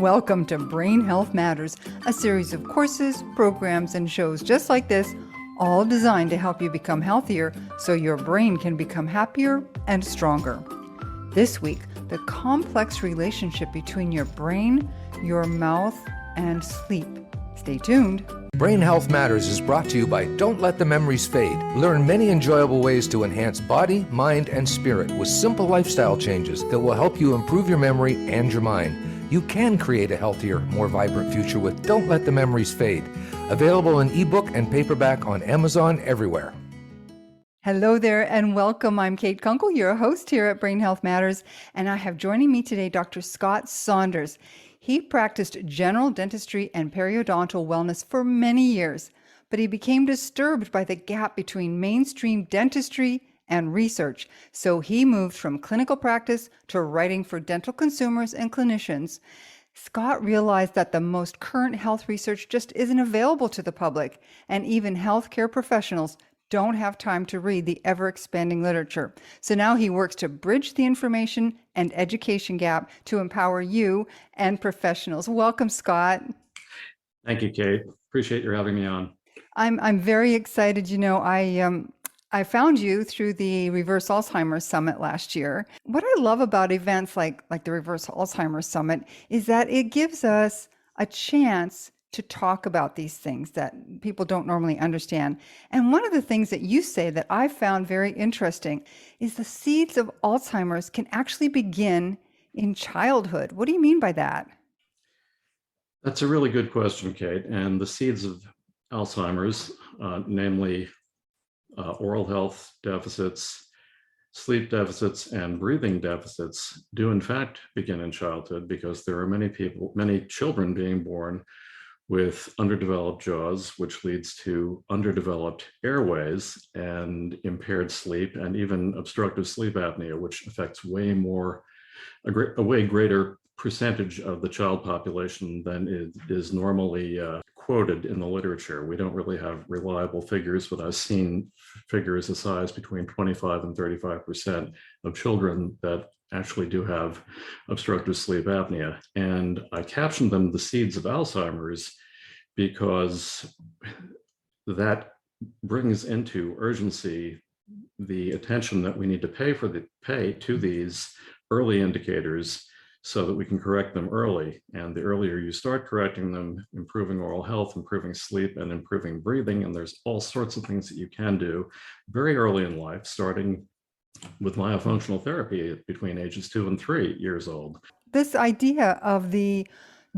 Welcome to Brain Health Matters, a series of courses, programs, and shows just like this, all designed to help you become healthier so your brain can become happier and stronger. This week, the complex relationship between your brain, your mouth, and sleep. Stay tuned. Brain Health Matters is brought to you by Don't Let the Memories Fade. Learn many enjoyable ways to enhance body, mind, and spirit with simple lifestyle changes that will help you improve your memory and your mind. You can create a healthier, more vibrant future with Don't Let the Memories Fade. Available in ebook and paperback on Amazon everywhere. Hello there and welcome. I'm Kate Kunkle, your host here at Brain Health Matters, and I have joining me today Dr. Scott Saunders. He practiced general dentistry and periodontal wellness for many years, but he became disturbed by the gap between mainstream dentistry and research. So he moved from clinical practice to writing for dental consumers and clinicians. Scott realized that the most current health research just isn't available to the public, and even healthcare professionals don't have time to read the ever-expanding literature. So now he works to bridge the information and education gap to empower you and professionals. Welcome, Scott. Thank you, Kate. Appreciate your having me on. I'm very excited. You know, I found you through the Reverse Alzheimer's Summit last year. What I love about events like the Reverse Alzheimer's Summit is that it gives us a chance to talk about these things that people don't normally understand. And one of the things that you say that I found very interesting is the seeds of Alzheimer's can actually begin in childhood. What do you mean by that? That's a really good question, Kate. And the seeds of Alzheimer's, namely oral health deficits, sleep deficits, and breathing deficits, do in fact begin in childhood because there are many children being born with underdeveloped jaws, which leads to underdeveloped airways and impaired sleep, and even obstructive sleep apnea, which affects a way greater percentage of the child population than is normally quoted in the literature. We don't really have reliable figures, but I've seen figures as high as between 25 and 35% of children that actually do have obstructive sleep apnea. And I captioned them the seeds of Alzheimer's because that brings into urgency the attention that we need to pay to these early indicators so that we can correct them early. And the earlier you start correcting them, improving oral health, improving sleep, and improving breathing, and there's all sorts of things that you can do very early in life, starting with myofunctional therapy between ages 2 and 3 years old. This idea of the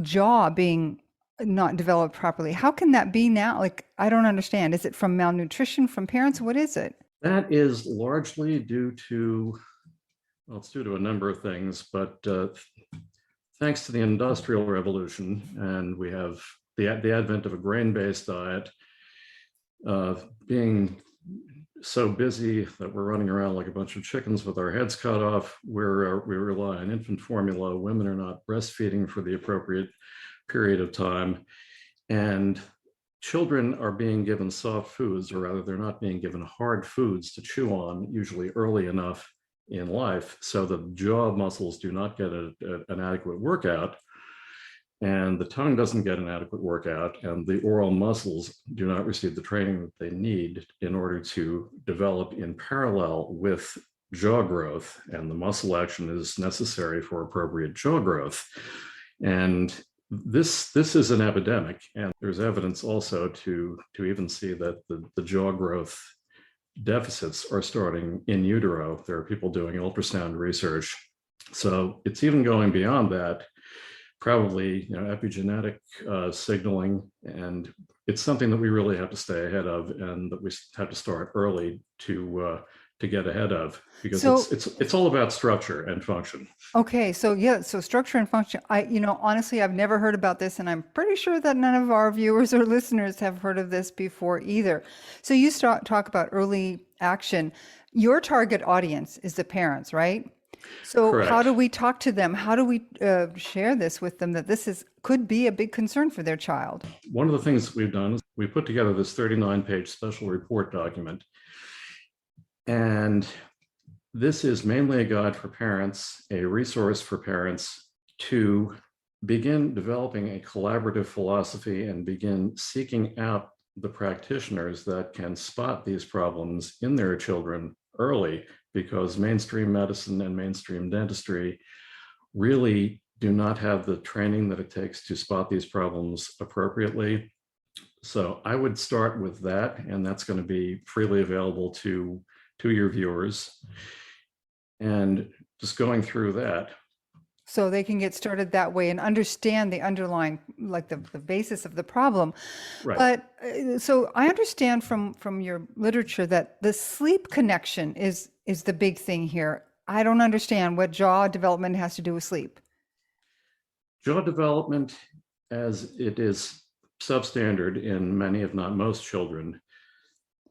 jaw being not developed properly, how can that be now? Like, I don't understand. Is it from malnutrition from parents? What is it? That is largely due to, well, it's due to a number of things, but thanks to the Industrial Revolution, and we have the advent of a grain-based diet, being so busy that we're running around like a bunch of chickens with our heads cut off, we rely on infant formula. Women are not breastfeeding for the appropriate period of time, and children are being given soft foods, or rather they're not being given hard foods to chew on, usually early enough in life, so the jaw muscles do not get an adequate workout, and the tongue doesn't get an adequate workout, and the oral muscles do not receive the training that they need in order to develop in parallel with jaw growth, and the muscle action is necessary for appropriate jaw growth. And this is an epidemic, and there's evidence also to even see that the jaw growth deficits are starting in utero. There are people doing ultrasound research. So it's even going beyond that, probably epigenetic signaling, and it's something that we really have to stay ahead of, and that we have to start early to get ahead of, because it's all about structure and function. Okay, so structure and function. Honestly, I've never heard about this, and I'm pretty sure that none of our viewers or listeners have heard of this before either. So you talk about early action. Your target audience is the parents, right? So Correct. How do we talk to them? How do we share this with them, that this could be a big concern for their child? One of the things that we've done is we put together this 39-page special report document. And this is mainly a guide for parents, a resource for parents to begin developing a collaborative philosophy and begin seeking out the practitioners that can spot these problems in their children early, because mainstream medicine and mainstream dentistry really do not have the training that it takes to spot these problems appropriately. So I would start with that, and that's going to be freely available to your viewers. And just going through that. So they can get started that way and understand the underlying, like the basis of the problem. Right. But so I understand from your literature that the sleep connection is the big thing here. I don't understand what jaw development has to do with sleep. Jaw development, as it is substandard in many, if not most children,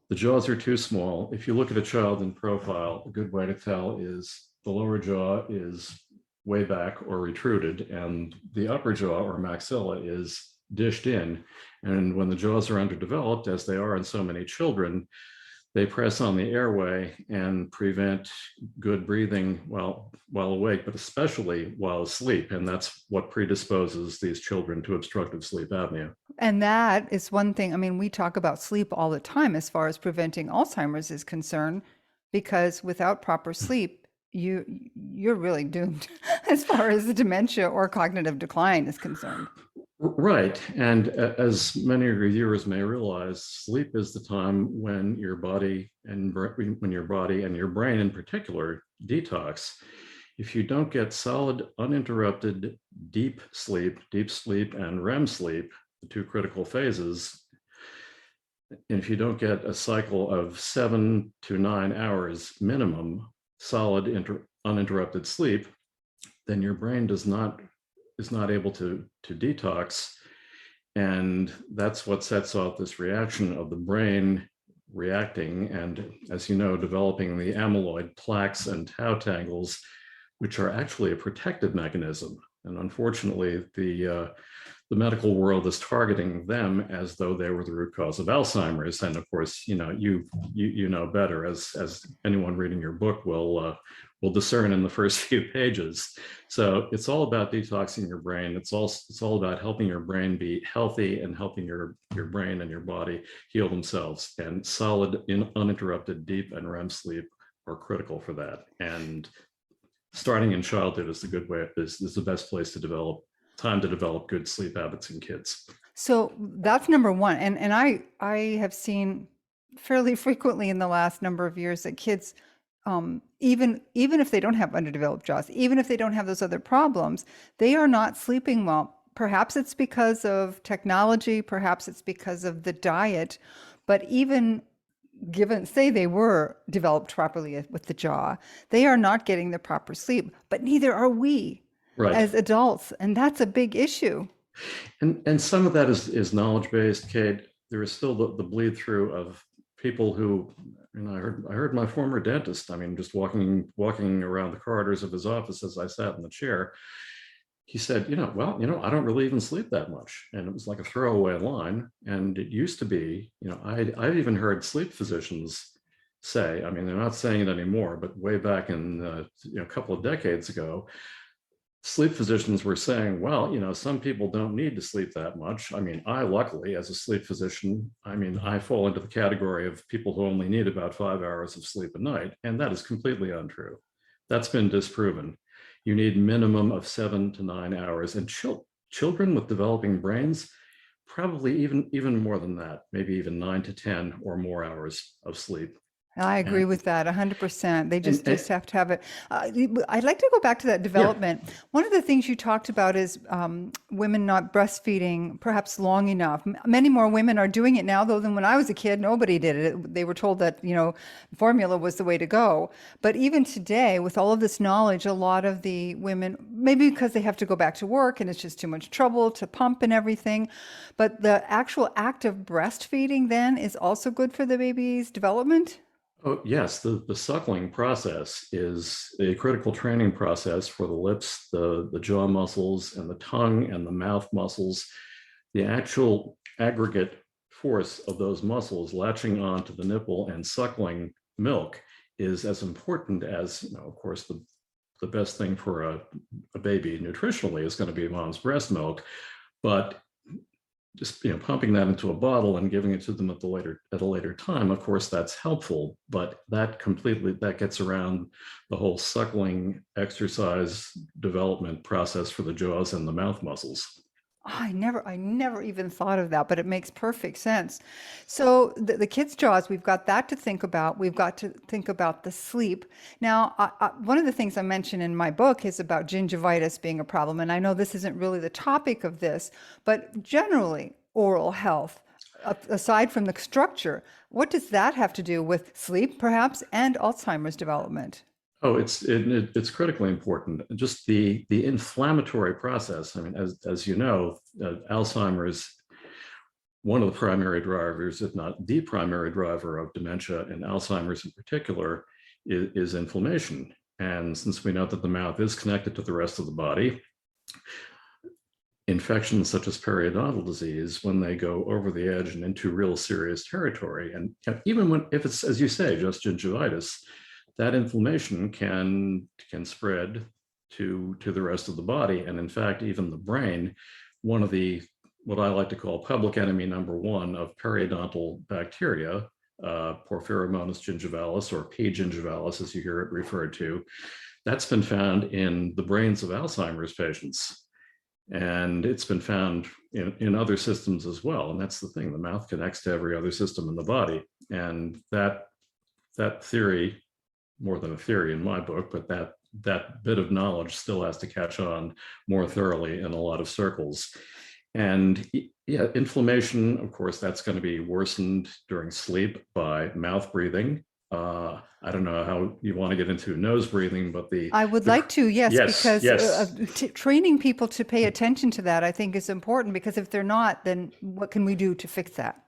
the jaws are too small. If you look at a child in profile, a good way to tell is the lower jaw is way back or retruded, and the upper jaw or maxilla is dished in. And when the jaws are underdeveloped, as they are in so many children, they press on the airway and prevent good breathing while awake, but especially while asleep. And that's what predisposes these children to obstructive sleep apnea. And that is one thing. I mean, we talk about sleep all the time as far as preventing Alzheimer's is concerned, because without proper sleep, you're really doomed as far as the dementia or cognitive decline is concerned. Right. And as many reviewers may realize, sleep is the time when your body and your brain in particular detox. If you don't get solid, uninterrupted, deep sleep and REM sleep, the two critical phases, and if you don't get a cycle of 7 to 9 hours minimum, solid, uninterrupted sleep, then your brain is not able to detox. And that's what sets off this reaction of the brain reacting and, as you know, developing the amyloid plaques and tau tangles, which are actually a protective mechanism. And unfortunately, the medical world is targeting them as though they were the root cause of Alzheimer's. And of course, you know better, as anyone reading your book will discern in the first few pages. So it's all about detoxing your brain. It's all about helping your brain be healthy and helping your brain and your body heal themselves. And solid, uninterrupted, deep and REM sleep are critical for that. And starting in childhood is the best place to develop good sleep habits in kids. So that's number one. And I have seen fairly frequently in the last number of years that kids, even if they don't have underdeveloped jaws, even if they don't have those other problems, they are not sleeping well. Perhaps it's because of technology, perhaps it's because of the diet, but even say they were developed properly with the jaw, they are not getting the proper sleep, but neither are we. Right. As adults, and that's a big issue. And some of that is knowledge-based, Kate. There is still the bleed through of people who, I heard my former dentist, just walking around the corridors of his office as I sat in the chair, he said, I don't really even sleep that much. And it was like a throwaway line. And it used to be, I've even heard sleep physicians say, they're not saying it anymore, but way back in a couple of decades ago, sleep physicians were saying, well, some people don't need to sleep that much. I luckily, as a sleep physician, I fall into the category of people who only need about 5 hours of sleep a night. And that is completely untrue. That's been disproven. You need minimum of 7 to 9 hours. And children with developing brains, probably even more than that, maybe even 9 to 10 or more hours of sleep. I agree with that 100%. They just have to have it. I'd like to go back to that development. Yeah. One of the things you talked about is women not breastfeeding perhaps long enough. Many more women are doing it now, though, than when I was a kid. Nobody did it. They were told that, formula was the way to go. But even today, with all of this knowledge, a lot of the women, maybe because they have to go back to work and it's just too much trouble to pump and everything, but the actual act of breastfeeding then is also good for the baby's development? Oh, yes. The suckling process is a critical training process for the lips, the jaw muscles, and the tongue and the mouth muscles. The actual aggregate force of those muscles latching onto the nipple and suckling milk is as important as, of course, the the best thing for a baby nutritionally is going to be mom's breast milk, but just pumping that into a bottle and giving it to them at a later time, of course that's helpful, but that gets around the whole suckling exercise development process for the jaws and the mouth muscles. I never even thought of that, but it makes perfect sense. So the kids' jaws, we've got that to think about. We've got to think about the sleep. Now, one of the things I mentioned in my book is about gingivitis being a problem. And I know this isn't really the topic of this, but generally oral health, aside from the structure, what does that have to do with sleep, perhaps, and Alzheimer's development? Oh, it's critically important. Just the inflammatory process. I mean, as you know, Alzheimer's, one of the primary drivers, if not the primary driver of dementia and Alzheimer's in particular, is inflammation. And since we know that the mouth is connected to the rest of the body, infections such as periodontal disease, when they go over the edge and into real serious territory, and even if it's, as you say, just gingivitis, that inflammation can spread to the rest of the body. And in fact, even the brain, one of the, what I like to call public enemy number one of periodontal bacteria, Porphyromonas gingivalis, or P. gingivalis, as you hear it referred to, that's been found in the brains of Alzheimer's patients. And it's been found in other systems as well. And that's the thing, the mouth connects to every other system in the body. And that theory, more than a theory in my book, but that bit of knowledge still has to catch on more thoroughly in a lot of circles. And yeah, inflammation, of course, that's going to be worsened during sleep by mouth breathing. I don't know how you want to get into nose breathing, but I would like to, yes, because yes. Training people to pay attention to that, I think, is important, because if they're not, then what can we do to fix that?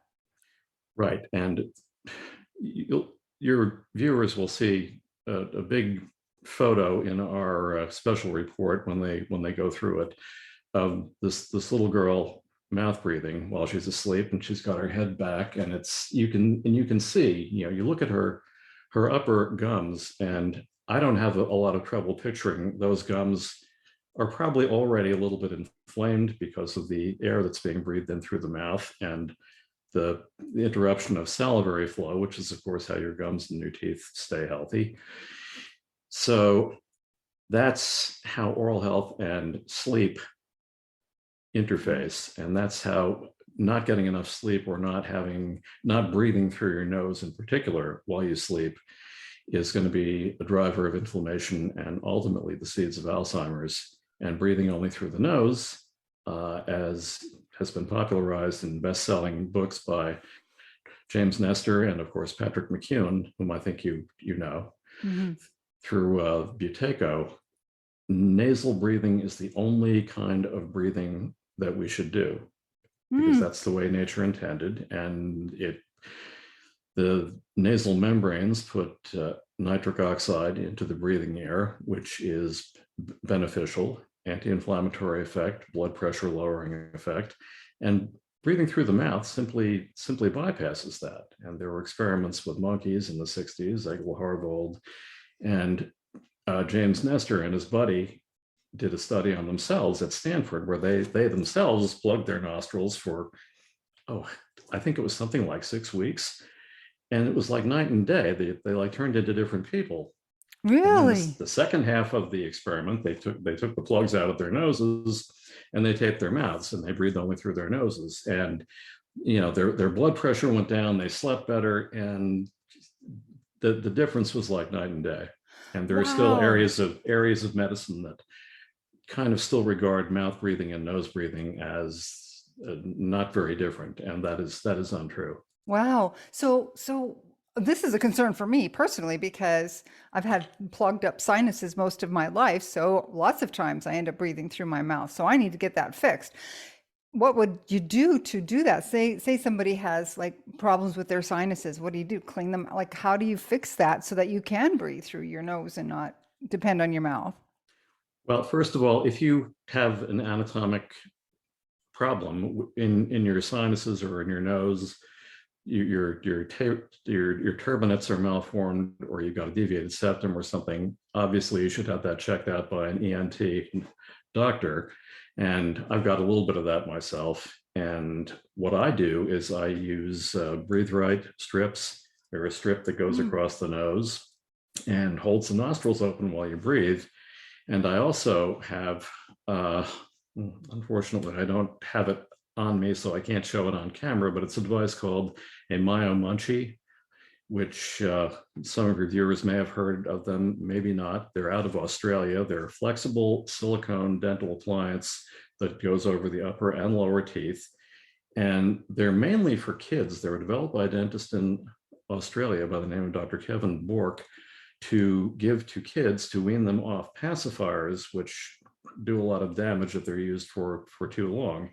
Right. And your viewers will see a big photo in our special report when they go through it of this little girl mouth breathing while she's asleep, and she's got her head back, and you can see, you look at her upper gums, and I don't have a lot of trouble picturing those gums are probably already a little bit inflamed because of the air that's being breathed in through the mouth and the interruption of salivary flow, which is, of course, how your gums and your teeth stay healthy. So that's how oral health and sleep interface. And that's how not getting enough sleep, or not breathing through your nose in particular while you sleep, is going to be a driver of inflammation and ultimately the seeds of Alzheimer's. And breathing only through the nose, as has been popularized in best-selling books by James Nestor and, of course, Patrick McKeown, whom I think you know, through Buteyko, nasal breathing is the only kind of breathing that we should do, because that's the way nature intended. And the nasal membranes put nitric oxide into the breathing air, which is beneficial, anti-inflammatory effect, blood pressure lowering effect, and breathing through the mouth simply bypasses that. And there were experiments with monkeys in the 60s, Egil Harvold, and James Nestor and his buddy did a study on themselves at Stanford, where they themselves plugged their nostrils for, I think it was something like 6 weeks. And it was like night and day. They like turned into different people. Really? The second half of the experiment, they took the plugs out of their noses and they taped their mouths, and they breathed only through their noses. And their blood pressure went down, they slept better, and the difference was like night and day. And there are still areas of medicine that kind of still regard mouth breathing and nose breathing as not very different, and that is untrue. Wow. So this is a concern for me personally, because I've had plugged up sinuses most of my life. So lots of times I end up breathing through my mouth. So I need to get that fixed. What would you do to do that? Say somebody has like problems with their sinuses. What do you do? Clean them? Like, how do you fix that so that you can breathe through your nose and not depend on your mouth? Well, first of all, if you have an anatomic problem in your sinuses or in your nose, your turbinates are malformed, or you've got a deviated septum or something, obviously you should have that checked out by an ENT doctor. And I've got a little bit of that myself. And what I do is I use Breathe Right strips. They're a strip that goes across the nose and holds the nostrils open while you breathe. And I also have, unfortunately, I don't have it on me, so I can't show it on camera, but it's a device called a Munchie, which some of your viewers may have heard of them, maybe not. They're out of Australia. They're a flexible silicone dental appliance that goes over the upper and lower teeth. And they're mainly for kids. They were developed by a dentist in Australia by the name of Dr. Kevin Bork to give to kids to wean them off pacifiers, which do a lot of damage if they're used for too long.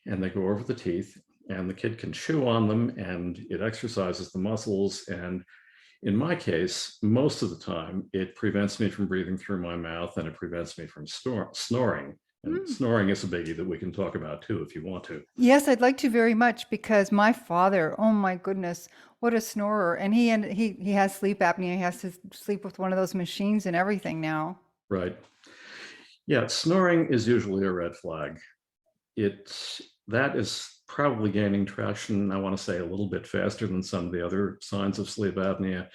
And they go over the teeth, and the kid can chew on them, and it exercises the muscles. And in my case, most of the time, it prevents me from breathing through my mouth, and it prevents me from snoring. And snoring is a biggie that we can talk about too, if you want to. Yes, I'd like to very much, because my father, oh my goodness, what a snorer. And he has sleep apnea. He has to sleep with one of those machines and everything now. Right. Yeah, snoring is usually a red flag. That is probably gaining traction, I want to say, a little bit faster than some of the other signs of sleep apnea.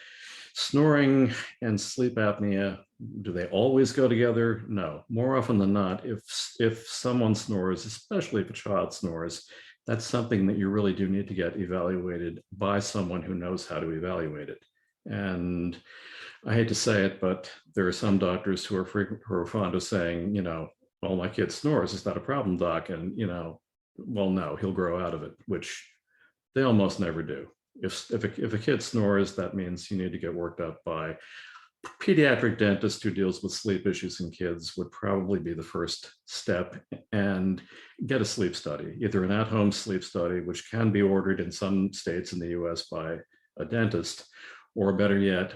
Snoring and sleep apnea, do they always go together? No. More often than not, if someone snores, especially if a child snores, that's something that you really do need to get evaluated by someone who knows how to evaluate it. And I hate to say it, but there are some doctors who are fond of saying, well, my kid snores, is that a problem, doc? And, well, no, he'll grow out of it, which they almost never do. If a kid snores, that means you need to get worked up by pediatric dentist who deals with sleep issues in kids would probably be the first step, and get a sleep study, either an at-home sleep study, which can be ordered in some states in the US by a dentist, or better yet,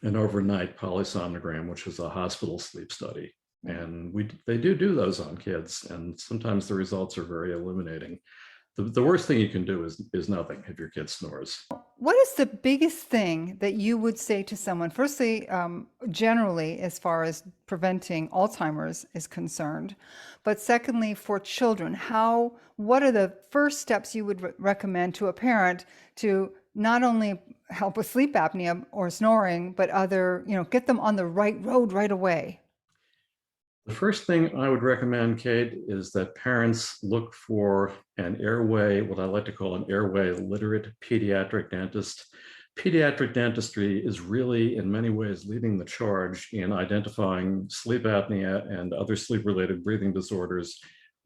an overnight polysomnogram, which is a hospital sleep study. And they do those on kids, and sometimes the results are very illuminating. The worst thing you can do is nothing if your kid snores. What is the biggest thing that you would say to someone, firstly, generally, as far as preventing Alzheimer's is concerned, but secondly, for children, what are the first steps you would recommend to a parent to not only help with sleep apnea or snoring, but get them on the right road right away? The first thing I would recommend, Kate, is that parents look for an airway, what I like to call an airway literate pediatric dentist. Pediatric dentistry is really, in many ways, leading the charge in identifying sleep apnea and other sleep-related breathing disorders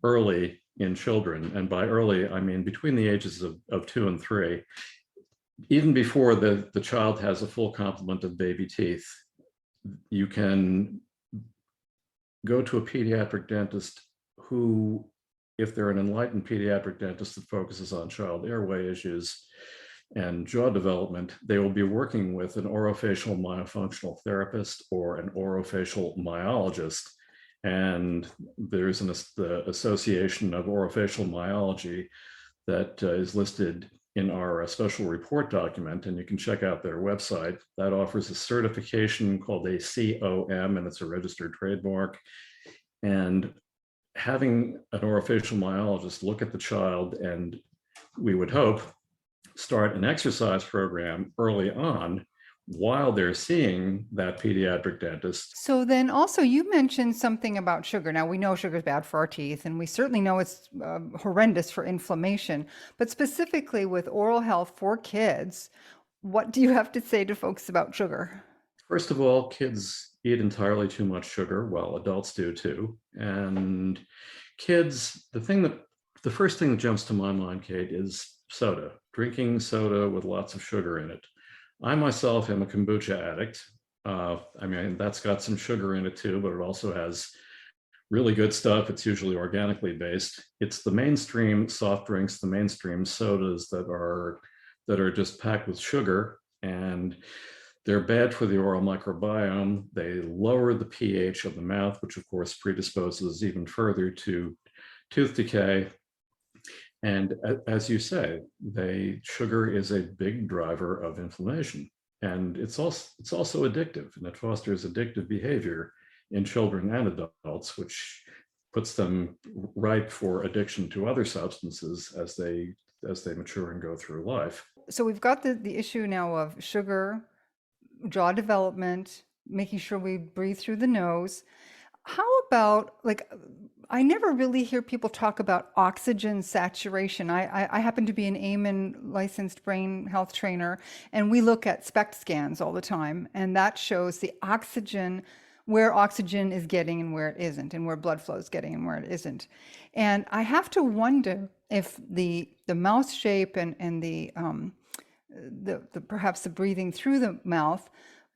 early in children. And by early, I mean between the ages of 2 and 3, even before the child has a full complement of baby teeth. You can go to a pediatric dentist who, if they're an enlightened pediatric dentist that focuses on child airway issues and jaw development, they will be working with an orofacial myofunctional therapist or an orofacial myologist. And there's the Association of Orofacial Myology that is listed in our special report document, and you can check out their website. That offers a certification called a COM, and it's a registered trademark. And having an orofacial myologist look at the child, and we would hope start an exercise program early on while they're seeing that pediatric dentist. So then also you mentioned something about sugar. Now we know sugar is bad for our teeth, and we certainly know it's horrendous for inflammation, but specifically with oral health for kids, what do you have to say to folks about sugar? First of all, kids eat entirely too much sugar. Well, adults do too. And kids, the first thing that jumps to my mind, Kate, is soda. Drinking soda with lots of sugar in it. I myself am a kombucha addict. I mean, that's got some sugar in it too, but it also has really good stuff. It's usually organically based. It's the mainstream soft drinks, the mainstream sodas that are just packed with sugar, and they're bad for the oral microbiome. They lower the pH of the mouth, which of course predisposes even further to tooth decay. And as you say, sugar is a big driver of inflammation. And it's also addictive, and it fosters addictive behavior in children and adults, which puts them ripe for addiction to other substances as they mature and go through life. So we've got the issue now of sugar, jaw development, making sure we breathe through the nose. How about, like, I never really hear people talk about oxygen saturation. I happen to be an Amen licensed brain health trainer, and we look at SPECT scans all the time, and that shows the oxygen, where oxygen is getting and where it isn't, and where blood flow is getting and where it isn't. And I have to wonder if the mouth shape and the perhaps the breathing through the mouth,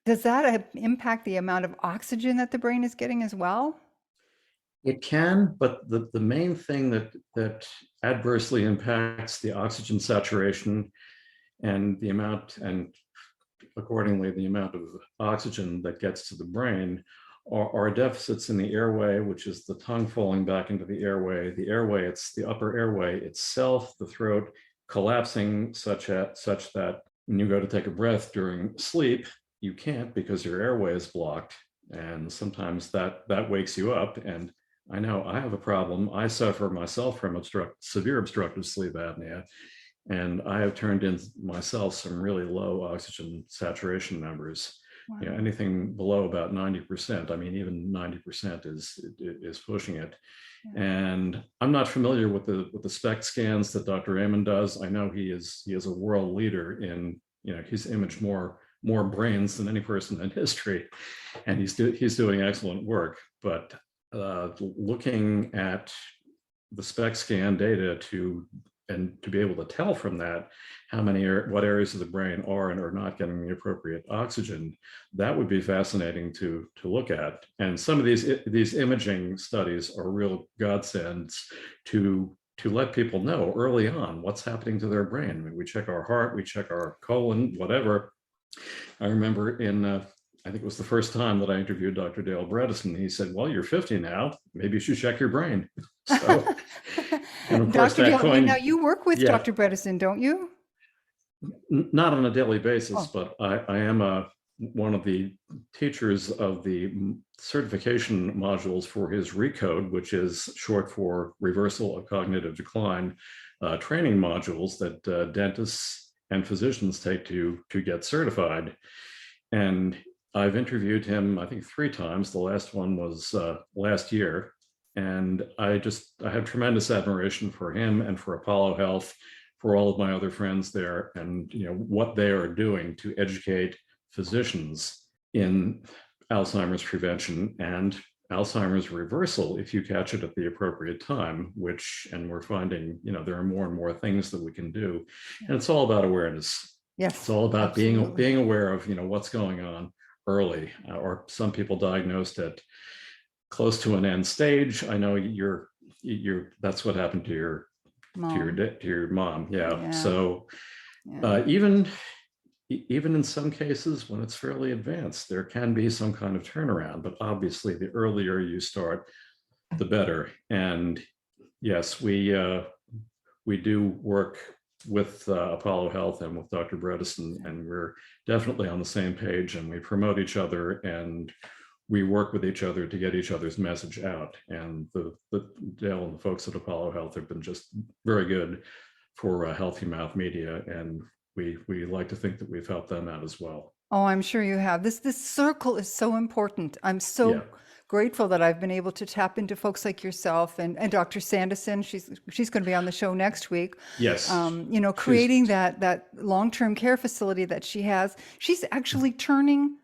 does that impact the amount of oxygen that the brain is getting as well? It can, but the main thing that adversely impacts the oxygen saturation and the amount, and accordingly the amount of oxygen that gets to the brain, are deficits in the airway, which is the tongue falling back into the airway. The airway, it's the upper airway itself, the throat collapsing such that when you go to take a breath during sleep, you can't because your airway is blocked. And sometimes that wakes you up. And I know I have a problem. I suffer myself from severe obstructive sleep apnea. And I have turned in myself some really low oxygen saturation numbers. Wow. You know, anything below about 90%. I mean, even 90% is pushing it. Yeah. And I'm not familiar with the SPECT scans that Dr. Amen does. I know he is a world leader in, you know, he's imaged more brains than any person in history, and he's doing excellent work. But looking at the SPECT scan data to be able to tell from that what areas of the brain are and are not getting the appropriate oxygen, that would be fascinating to look at. And some of these imaging studies are real godsends to let people know early on what's happening to their brain. I mean, we check our heart, we check our colon, whatever. I remember I think it was the first time that I interviewed Dr. Dale Bredesen. He said, "Well, you're 50 now. Maybe you should check your brain." So, and of course, Dr. Dale, now you work with Dr. Bredesen, don't you? Not on a daily basis, but I am one of the teachers of the certification modules for his RECODE, which is short for Reversal of Cognitive Decline training modules that dentists and physicians take to get certified. And I've interviewed him, I think, 3 times. The last one was last year. And I have tremendous admiration for him and for Apollo Health, for all of my other friends there, and you know what they are doing to educate physicians in Alzheimer's prevention and Alzheimer's reversal if you catch it at the appropriate time, and we're finding, you know, there are more and more things that we can do. And it's all about awareness. Yes. It's all about being aware of, you know, what's going on early, or some people diagnosed at close to an end stage. I know that's what happened to your mom. To your mom. Yeah. So even in some cases when it's fairly advanced, there can be some kind of turnaround, but obviously the earlier you start, the better. And yes, we do work with Apollo Health and with Dr. Bredesen, and we're definitely on the same page, and we promote each other and we work with each other to get each other's message out. And the Dale and the folks at Apollo Health have been just very good for Healthy Mouth Media, and we like to think that we've helped them out as well. Oh, I'm sure you have. This circle is so important. I'm so grateful that I've been able to tap into folks like yourself and Dr. Sanderson. She's going to be on the show next week. Yes. You know, creating that long-term care facility that she has. She's actually turning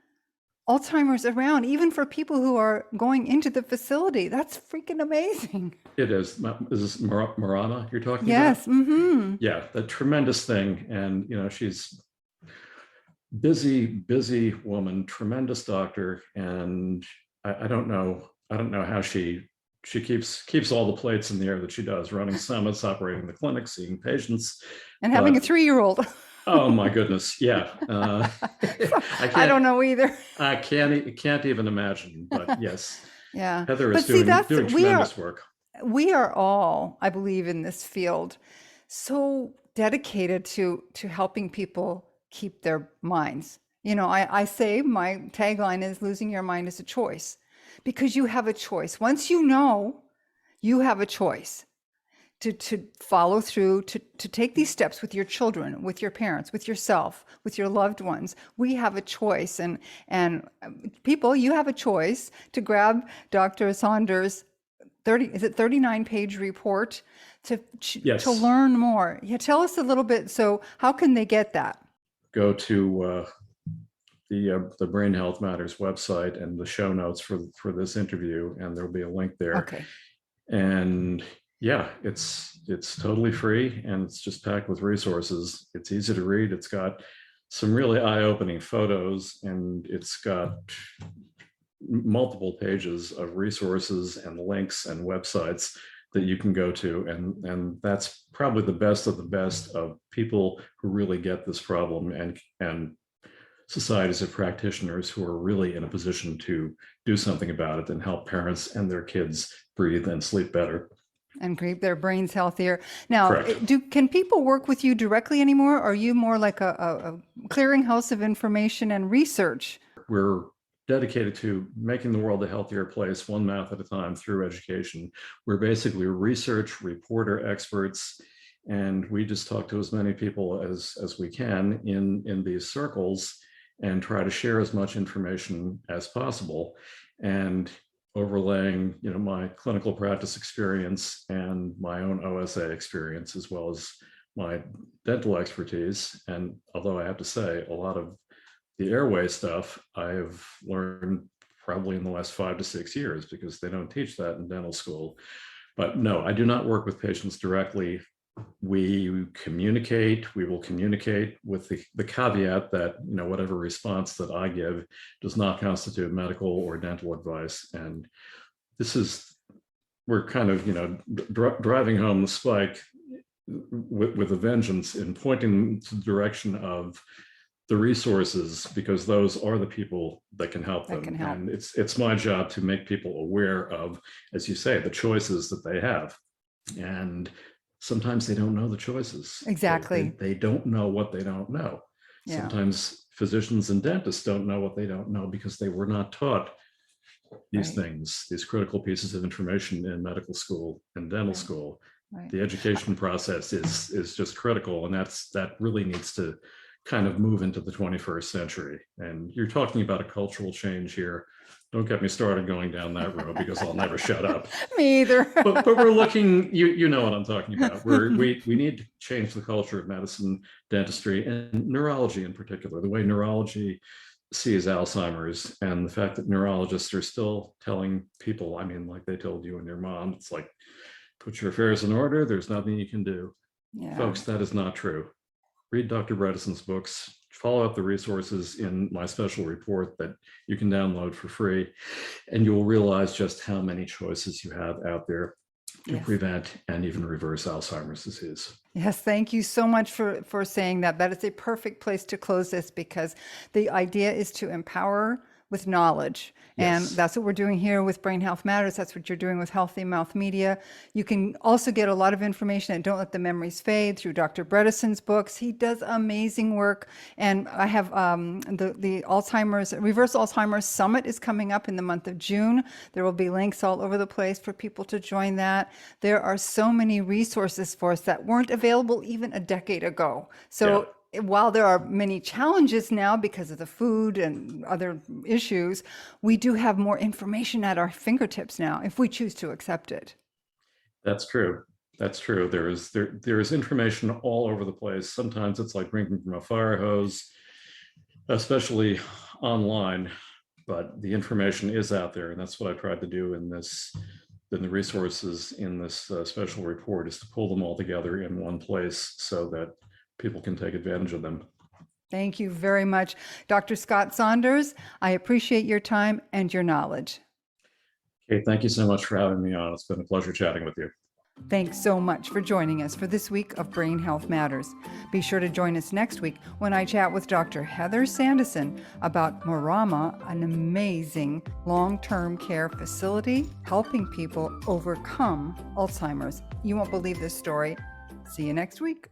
Alzheimer's around, even for people who are going into the facility. That's freaking amazing. It is. Is this Marana you're talking about? Yes. Mm-hmm. Yeah, a tremendous thing. And, you know, she's busy woman, tremendous doctor. And I don't know how she keeps all the plates in the air that she does, running summits, operating the clinic, seeing patients. And having a 3-year-old. Oh my goodness, yeah. I don't know either. I can't even imagine, but yes. Yeah. Heather is doing tremendous work. We are all, I believe, in this field so dedicated to helping people keep their minds. I say my tagline is losing your mind is a choice, because you have a choice. Once you know, you have a choice to follow through, to take these steps with your children, with your parents, with yourself, with your loved ones. We have a choice. And people, you have a choice to grab Dr. Saunders' 39-page report to Yes. learn more. Yeah, tell us a little bit. So how can they get that? Go to the Brain Health Matters website and the show notes for this interview, and there'll be a link there. Okay. And yeah, it's totally free, and it's just packed with resources. It's easy to read. It's got some really eye-opening photos, and it's got multiple pages of resources and links and websites that you can go to, and that's probably the best of the best of people who really get this problem, and societies of practitioners who are really in a position to do something about it and help parents and their kids breathe and sleep better and keep their brains healthier. Now, Correct. Can people work with you directly anymore? Or are you more like a clearinghouse of information and research? We're dedicated to making the world a healthier place, one mouth at a time, through education. We're basically research reporter experts, and we just talk to as many people as we can in these circles and try to share as much information as possible. And overlaying, my clinical practice experience and my own OSA experience, as well as my dental expertise. And although I have to say, a lot of the airway stuff I've learned probably in the last 5 to 6 years, because they don't teach that in dental school. But no, I do not work with patients directly. We will communicate with the caveat that, whatever response that I give does not constitute medical or dental advice. And we're kind of, driving home the spike with a vengeance in pointing to the direction of the resources, because those are the people that can help them. And it's my job to make people aware of, as you say, the choices that they have. And sometimes they don't know the choices. Exactly. They don't know what they don't know. Yeah. Sometimes physicians and dentists don't know what they don't know because they were not taught these things, these critical pieces of information in medical school and dental school. Right. The education process is just critical, and that really needs to kind of move into the 21st century. And you're talking about a cultural change here. Don't get me started going down that road, because I'll never shut up. Me either. but we're looking, you know what I'm talking about. We need to change the culture of medicine, dentistry, and neurology in particular. The way neurology sees Alzheimer's, and the fact that neurologists are still telling people, like they told you and your mom, it's like, put your affairs in order, there's nothing you can do. Yeah. Folks, that is not true. Read Dr. Bredesen's books, follow up the resources in my special report that you can download for free, and you will realize just how many choices you have out there to prevent and even reverse Alzheimer's disease. Yes, thank you so much for saying that. That is a perfect place to close this, because the idea is to empower with knowledge. And that's what we're doing here with Brain Health Matters. That's what you're doing with Healthy Mouth Media. You can also get a lot of information at Don't Let the Memories Fade through Dr. Bredesen's books. He does amazing work. And I have the Reverse Alzheimer's Summit is coming up in the month of June. There will be links all over the place for people to join that. There are so many resources for us that weren't available even a decade ago. So while there are many challenges now because of the food and other issues, we do have more information at our fingertips now if we choose to accept it. That's true. That's true. There is information all over the place. Sometimes it's like drinking from a fire hose, especially online, but the information is out there. And that's what I tried to do in the resources in this special report, is to pull them all together in one place so that people can take advantage of them. Thank you very much, Dr. Scott Saunders. I appreciate your time and your knowledge. Okay, thank you so much for having me on. It's been a pleasure chatting with you. Thanks so much for joining us for this week of Brain Health Matters. Be sure to join us next week when I chat with Dr. Heather Sandison about Marama, an amazing long-term care facility helping people overcome Alzheimer's. You won't believe this story. See you next week.